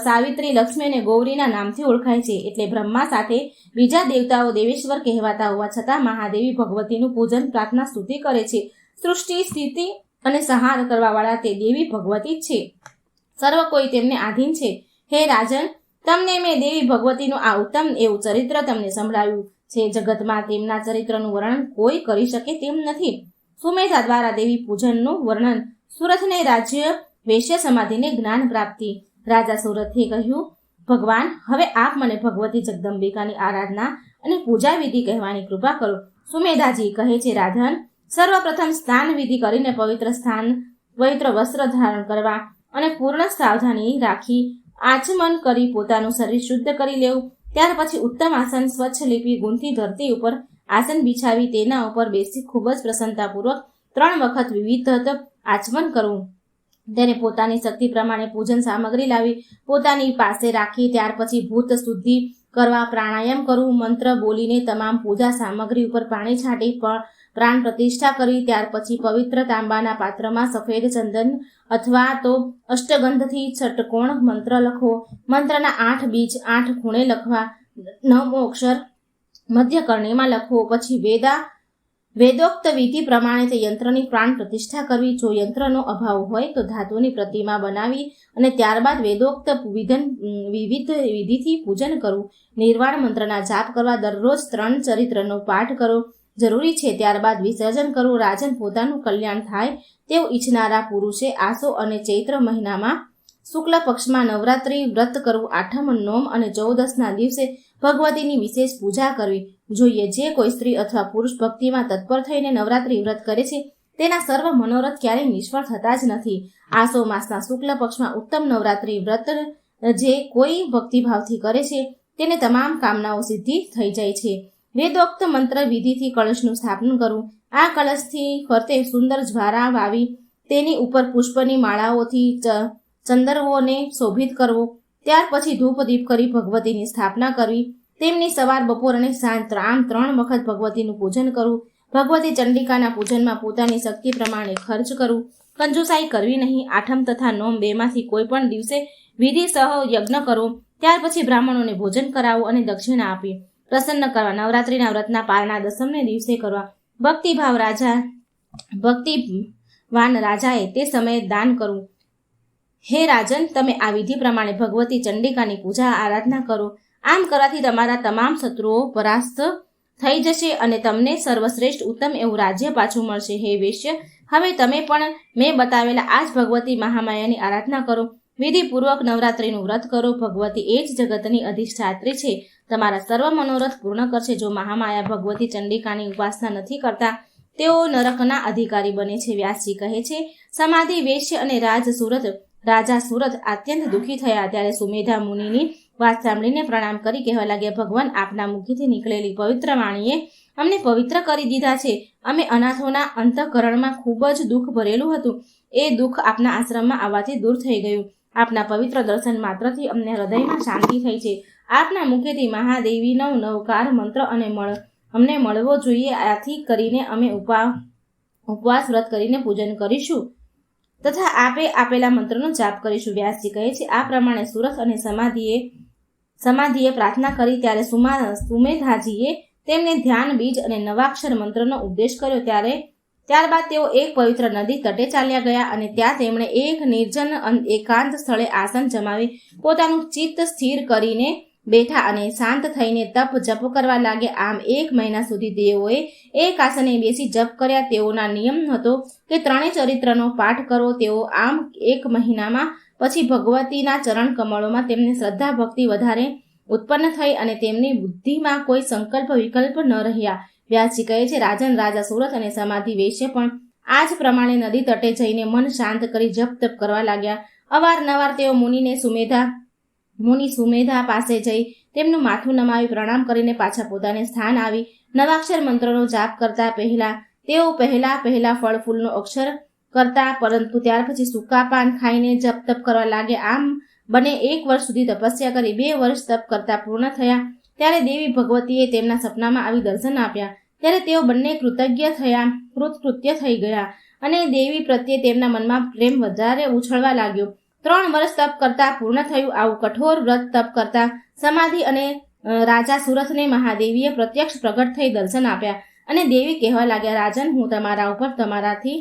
સાવિત્રી, લક્ષ્મી અને ગૌરીના નામથી ઓળખાય છે. એટલે બ્રહ્મા સાથે બીજા દેવતાઓ દેવેશ્વર કહેવાતા હોવા છતાં મહાદેવી ભગવતીનું પૂજન, પ્રાર્થના, સ્તુતિ કરે છે. સૃષ્ટિ, સ્થિતિ અને સંહાર કરવાવાળા તે દેવી ભગવતી જ છે. સર્વ કોઈ તેમને આધીન છે. હે રાજન, તમને મેં દેવી ભગવતીનું આ ઉત્તમ એવું ચરિત્ર તમને સંભળાવ્યું છે. જગતમાં તેમના ચરિત્રનું વર્ણન કોઈ કરી શકે તેમ નથી. સુમેધા દ્વારા દેવી પૂજનનું વર્ણન. સુરથને રાજ્ય વૈશ્ય સમાધિને જ્ઞાન પ્રાપ્તિ. રાજા સુરથે કહ્યું, ભગવાન, હવે આપ મને ભગવતી જગદંબિકાની આરાધના અને પૂજા વિધિ કહેવાની કૃપા કરો. સુમેધાજી કહે છે, રાજન, સર્વપ્રથમ સ્નાન વિધિ કરીને પવિત્ર વસ્ત્ર ધારણ કરવા અને પૂર્ણ સાવધાની રાખી આચમન કરી પોતાનું શરીર શુદ્ધ કરી લેવું. ત્યાર પછી ઉત્તમ આસન સ્વચ્છ લીપી ગુંથી ધરતી ઉપર આસન બિછાવી તેના ઉપર બેસી ખૂબ જ પ્રસન્નતાપૂર્વક 3 વખત વિવિધ આચમન કરવું. તેને પોતાની શક્તિ પ્રમાણે પૂજન સામગ્રી લાવી પોતાની પાસે રાખી ત્યાર પછી ભૂત શુદ્ધિ કરવા પ્રાણાયામ કરવું. મંત્ર બોલીને તમામ પૂજા સામગ્રી ઉપર પાણી છાંટી પ્રાણ પ્રતિષ્ઠા કરી ત્યાર પછી પવિત્ર તાંબાના પાત્રમાં સફેદ ચંદન અથવા તો અષ્ટગંધથી ષટકોણ મંત્ર લખવો. મંત્રના 8 બીજ 8 ખૂણે લખવા. 9મો અક્ષર મધ્ય કર્ણિમાં લખવો. પછી વેદોક્ત વિધિ પ્રમાણે તે યંત્રની પ્રાણ પ્રતિષ્ઠા કરવી. જો યંત્રનો અભાવ હોય તો ધાતુની પ્રતિમા બનાવી અને ત્યારબાદ વેદોક્ત વિવિધ વિધિથી પૂજન કરવું. નિર્વાણ મંત્રના જાપ કરવા. દરરોજ 3 ચરિત્રનો પાઠ કરવો જરૂરી છે. ત્યારબાદ વિસર્જન કરવું. રાજન, પોતાનું કલ્યાણ થાય તેવું ઈચ્છનારા પુરુષે આસો અને ચૈત્ર મહિનામાં શુક્લ પક્ષમાં નવરાત્રિ વ્રત કરવું. 8મ, 9મ અને 14ના દિવસે ભગવતીની વિશેષ પૂજા કરવી જોઈએ. જે કોઈ સ્ત્રી અથવા પુરુષ ભક્તિમાં તત્પર થઈને નવરાત્રિ વ્રત કરે છે તેના સર્વ મનોરથ ક્યારેય નિષ્ફળ થતા જ નથી. આસો માસના શુક્લ પક્ષમાં ઉત્તમ નવરાત્રિ વ્રત જે કોઈ ભક્તિભાવથી કરે છે તેને તમામ કામનાઓ સિદ્ધિ થઈ જાય છે. વેદોક્ત મંત્ર વિધિથી કળશનું સ્થાપન કરવું. આ કળશથી ફરતે સુંદર જ્વારા વાવી તેની ઉપર પુષ્પની માળાઓથી ચંદરવોને શોભિત કરવો. ત્યાર પછી ધૂપ દીપ કરી ભગવતીની સ્થાપના કરવી. તેમની સવાર, બપોર અને સાંજ આમ 3 વખત ભગવતીનું પૂજન કરવું. ભગવતી ચંડિકાના પૂજનમાં પોતાની શક્તિ પ્રમાણે ખર્ચ કરવું. કંજુસાઈ કરવી નહીં. 8મ તથા 9મ બેમાંથી કોઈ પણ દિવસે વિધિ સહ યજ્ઞ કરવો. ત્યાર પછી બ્રાહ્મણોને ભોજન કરાવવું અને દક્ષિણા આપી પ્રસન્ન કરવા. નવરાત્રિના વ્રતના પારણા 10મને દિવસે કરવા. ભક્તિવાન રાજાએ તે સમયે દાન કરવું. હે રાજન, તમે આ વિધિ પ્રમાણે ભગવતી ચંડિકાની પૂજા આરાધના કરો. આમ કરવાથી તમારા તમામ શત્રુઓ પરાસ્ત થઈ જશે અને તમને સર્વશ્રેષ્ઠ ઉત્તમ એવું રાજ્ય પાછું મળશે. હે વૈશ્ય, હવે તમે પણ મેં બતાવેલા આ જ ભગવતી મહામાયાની આરાધના કરો. વિધિપૂર્વક નવરાત્રિનું વ્રત કરો. ભગવતી એ જ જગતની અધિષ્ઠાત્રી છે. તમારા સર્વ મનોરથ પૂર્ણ કરશે. જો મહામાયા ભગવતી ચંડિકાની ઉપાસના નથી કરતા તેઓ નરકના અધિકારી બને છે. વ્યાસજી કહે છે, સમાધિ વૈશ્ય અને રાજા સુરત અત્યંત દુઃખી થયા. ત્યારે સુમેધા મુનિની વાત સાંભળીને પ્રણામ કરી કહેવા લાગ્યા, ભગવાન, આપના મુખથી નીકળેલી પવિત્ર વાણીએ અમને પવિત્ર કરી દીધા છે. અમે અનાથોના અંતઃકરણમાં ખૂબ જ દુઃખ ભરેલું હતું. એ દુઃખ આપના આશ્રમમાં આવવાથી દૂર થઈ ગયું. આપના પવિત્ર દર્શન માત્રથી અમને હૃદયમાં શાંતિ થઈ છે. આપના મુખેથી મહાદેવીનો નવકાર મંત્ર અમને મળવો જોઈએ. આથી કરીને અમે ઉપવાસ વ્રત કરીને પૂજન કરીશું તથા આપે આપેલા મંત્રનો જાપ કરીશું. વ્યાસજી કહે છે, આ પ્રમાણે સુરથ અને સમાધિએ પ્રાર્થના કરી. ત્યારે સુમેધાજીએ તેમને ધ્યાન બીજ અને નવાક્ષર મંત્રનો ઉપદેશ કર્યો. ત્યારબાદ તેઓ એક પવિત્ર નદી તટે ચાલ્યા ગયા અને ત્યાં તેમણે એક નિર્જન એકાંત સ્થળે આસન જમાવી પોતાનું ચિત્ત સ્થિર કરીને બેઠા અને શાંત થઈને તપ જપ કરવા લાગ્યા. આમ 1 મહિના સુધી તેઓએ એક આસને બેસી જપ કર્યા. તેઓના નિયમ હતો કે 3 ચરિત્રનો પાઠ કરવો. તેઓ આમ 1 મહિનામાં પછી ભગવતીના ચરણ કમળોમાં તેમને શ્રદ્ધા ભક્તિ વધારે ઉત્પન્ન થઈ અને તેમની બુદ્ધિમાં કોઈ સંકલ્પ વિકલ્પ ન રહ્યા. વ્યાસજી કહે છે, રાજન, રાજા સુરત અને સમાધિ વૈશ્ય પણ આ જ પ્રમાણે નદી તટે જઈને મન શાંત કરી જપ તપ કરવા લાગ્યા. અવારનવાર તેઓ મુનિ સુમેધા પાસે જઈ તેમનું માથું નમાવી પ્રણામ કરીને પાછા પોતાને સ્થાન આવી નવાક્ષર મંત્રનો જાપ કરતા તેઓ પહેલા ફળ ફૂલનો અક્ષર કરતા, પરંતુ ત્યાર પછી સૂકા પાન ખાઈને જપ તપ કરવા લાગ્યા. આમ બંને 1 વર્ષ સુધી તપસ્યા કરી. 2 વર્ષ તપ કરતા પૂર્ણ થયા ત્યારે દેવી ભગવતીએ તેમના સપનામાં આવી દર્શન આપ્યા. ત્યારે તેઓ બંને કૃતકૃત્ય થઈ ગયા અને દેવી પ્રત્યે તેમના મનમાં પ્રેમ વધારે ઉછળવા લાગ્યો. 3 વર્ષ તપ કરતા પૂર્ણ થયું. આવું કઠોર વ્રત તપ કરતા સમાધિ અને રાજા સુરથને મહાદેવીએ પ્રત્યક્ષ પ્રગટ થઈ દર્શન આપ્યા અને દેવી કહેવા લાગ્યા, રાજન, હું તમારા ઉપર તમારાથી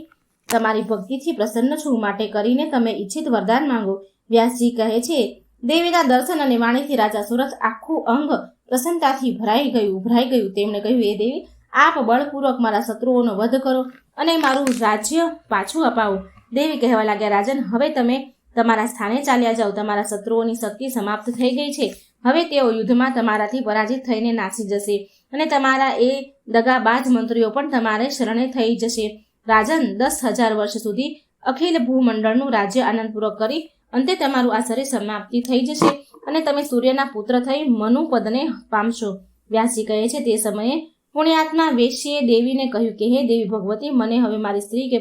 તમારી ભક્તિથી પ્રસન્ન છું, માટે કરીને તમે ઈચ્છિત વરદાન માંગો. વ્યાસજી કહે છે, દેવીના દર્શન અને વાણીથી રાજા સુરથ આખું અંગ પ્રસન્નતાથી ભરાઈ ગયું. તેમણે કહ્યું, એ દેવી, આપ બળપૂર્વક મારા શત્રુઓનો વધ કરો અને મારું રાજ્ય પાછું અપાવો. દેવી કહેવા લાગ્યા, રાજન, હવે તમે તમારા સ્થાને ચાલ્યા જાઓ. તમારા શત્રુઓની શક્તિ સમાપ્ત થઈ ગઈ છે. હવે તેઓ યુદ્ધમાં તમારાથી પરાજિત થઈને નાસી જશે અને તમારા એ દગાબાજ મંત્રીઓ પણ તમારે શરણે થઈ જશે. રાજન, 10,000 વર્ષ સુધી અખિલ ભૂમંડળનું રાજ્ય આનંદપૂર્વક કરી અંતે તમારું આ શરીર સમાપ્તિ થઈ જશે અને તમે સૂર્યના પુત્ર થઈ મનુપદને પામશો. વ્યાસજી કહે છે, તે સમયે પુણ્યાત્મા વેશ્યે દેવીને કહ્યું કે, હે દેવી ભગવતી, મને હવે મારી સ્ત્રી કે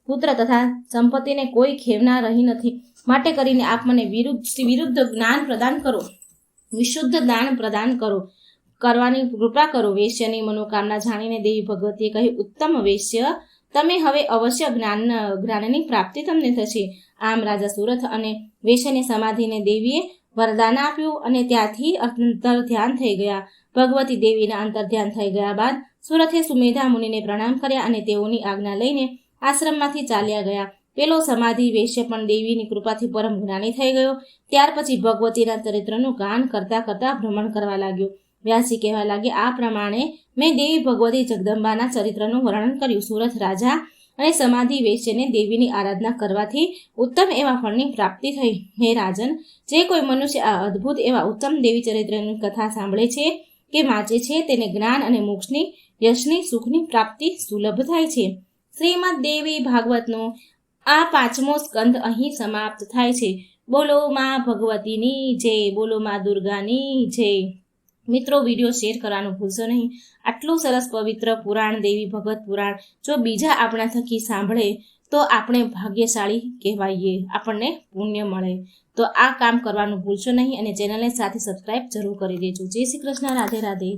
પુત્ર તથા સંપત્તિને કોઈ ખેવના રહી નથી. માટે કરીને આપ મને વિરુદ્ધ જ્ઞાન પ્રદાન કરો, વિશુદ્ધ દાન પ્રદાન કરવાની કૃપા કરો. વેશ્યની મનોકામના જાણીને દેવી ભગવતીએ કહ્યું, ઉત્તમ વેશ્ય, તમે હવે અવશ્ય જ્ઞાનની પ્રાપ્તિ તમને થશે. આમ રાજા સુરથ અને વેશ્યની સમાધિને દેવીએ વરદાન આપ્યું અને ત્યાંથી અંતર ધ્યાન થઈ ગયા. ભગવતી દેવીના અંતર ધ્યાન થઈ ગયા બાદ સુરથે સુમેધા મુનિને પ્રણામ કર્યા અને તેઓની આજ્ઞા લઈને આશ્રમમાંથી ચાલ્યા ગયા. પેલો સમાધિ વેશ્ય પણ દેવીની કૃપાથી પરમ જ્ઞાની થઈ ગયો. ત્યાર પછી ભગવતીના ચરિત્રનું ગાન કરતા કરતા ભ્રમણ કરવા લાગ્યો. વ્યાસજી કહેવા લાગ્યા, આ પ્રમાણે મેં દેવી ભગવતી જગદંબાના ચરિત્રનું વર્ણન કર્યું. સુરથ રાજા અને સમાધિ વેશ્યને દેવીની આરાધના કરવાથી ઉત્તમ એવા ફળની પ્રાપ્તિ થઈ. હે રાજન, જે કોઈ મનુષ્ય આ અદ્ભુત એવા ઉત્તમ દેવી ચરિત્રની કથા સાંભળે છે કે વાંચે છે, તેને જ્ઞાન અને મોક્ષની, યશની, સુખની પ્રાપ્તિ સુલભ થાય છે. શ્રીમદ દેવી ભાગવતનો આ 5મો સ્કંદ અહીં સમાપ્ત થાય છે. બોલો માં ભગવતીની જય, બોલો માં દુર્ગાની જય. મિત્રો, વિડીયો શેર કરવાનું ભૂલશો નહીં. આટલું સરસ પવિત્ર પુરાણ, દેવી ભગવત પુરાણ, જો બીજા આપણા થકી સાંભળે તો આપણે ભાગ્યશાળી કહેવાઈએ, આપણને પુણ્ય મળે. તો આ કામ કરવાનું ભૂલશો નહીં અને ચેનલને સાથે સબસ્ક્રાઈબ જરૂર કરી દેજો. જય શ્રી કૃષ્ણ. રાધે રાધે.